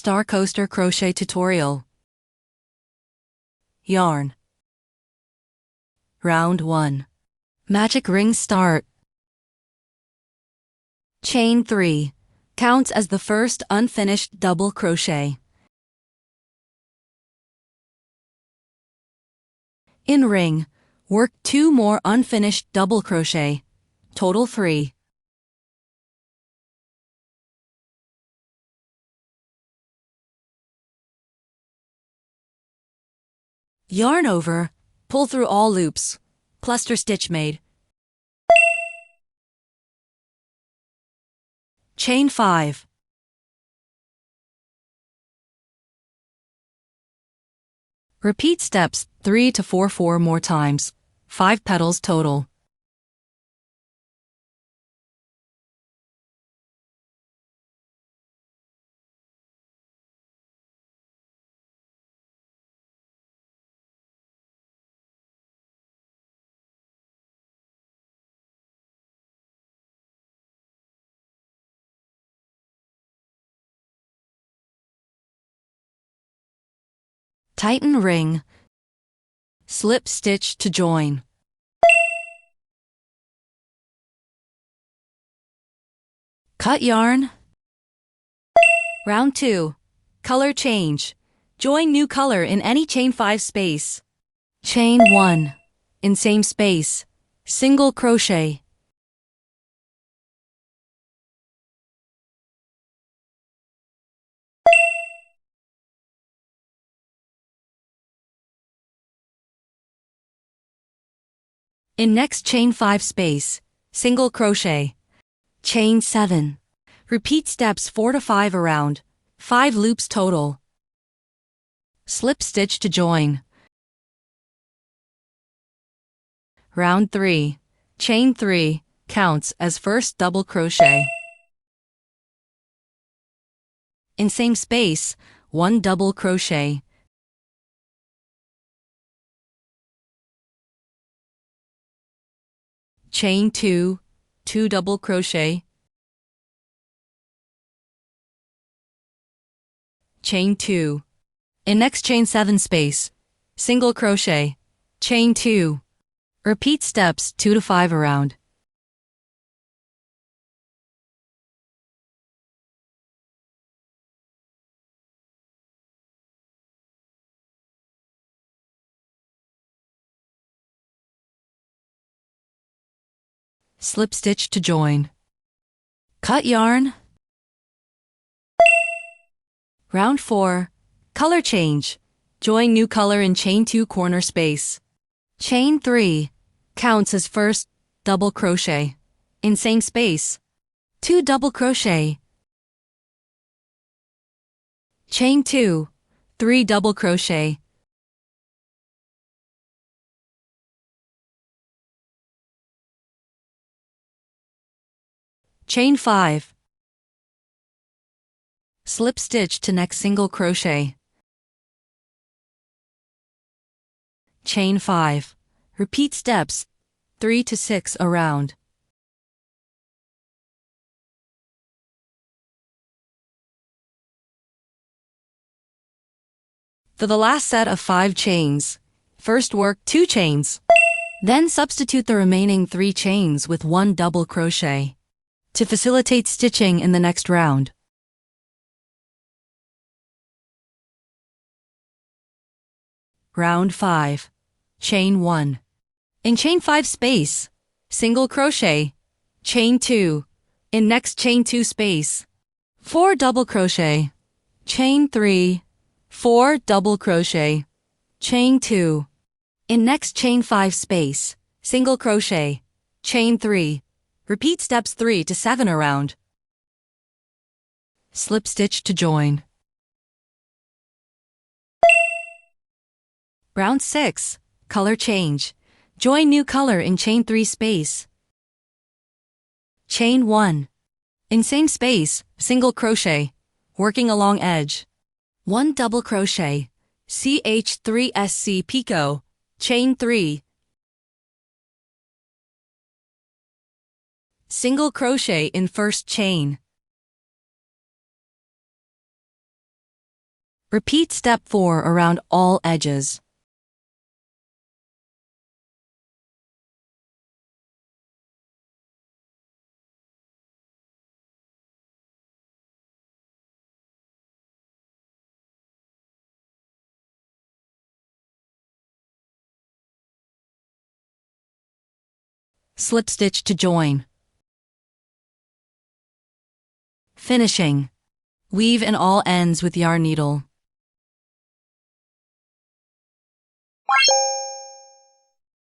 Star Coaster Crochet Tutorial. Yarn. Round 1. Magic ring start. Chain 3. Counts as the first unfinished double crochet. In ring, work 2 more unfinished double crochet. Total 3. Yarn over, pull through all loops. Cluster stitch made. Chain 5. Repeat steps 3 to 4 more times. 5 petals total. Tighten ring. Slip stitch to join. Cut yarn. Round 2. Color change. Join new color in any chain 5 space. Chain 1. In same space. Single crochet. In next chain 5 space, single crochet. Chain 7. Repeat steps 4 to 5 around. 5 loops total. Slip stitch to join. Round 3. Chain 3 counts as first double crochet. In same space, 1 double crochet. Chain 2, 2 double crochet. Chain 2. In next chain 7 space, single crochet. Chain 2. Repeat steps 2 to 5 around. Slip stitch to join. Cut yarn. Round 4. Color change. Join new color in chain 2 corner space. Chain 3 counts as first double crochet. In same space, 2 double crochet. Chain 2, 3 double crochet. Chain 5. Slip stitch to next single crochet. Chain 5. Repeat steps 3 to 6 around. For the last set of 5 chains, first work 2 chains. Then substitute the remaining 3 chains with 1 double crochet to facilitate stitching in the next round. Round 5. Chain 1. In chain 5 space, single crochet. Chain 2. In next chain 2 space, 4 double crochet. Chain 3. 4 double crochet. Chain 2. In next chain 5 space, single crochet. Chain 3. Repeat steps 3 to 7 around. Slip stitch to join. Round 6. Color change. Join new color in chain 3 space. Chain 1. In same space, single crochet. Working along edge. 1 double crochet. CH3SC picot. Chain 3. Single crochet in first chain. Repeat step 4 around all edges. Slip stitch to join. Finishing. Weave in all ends with yarn needle.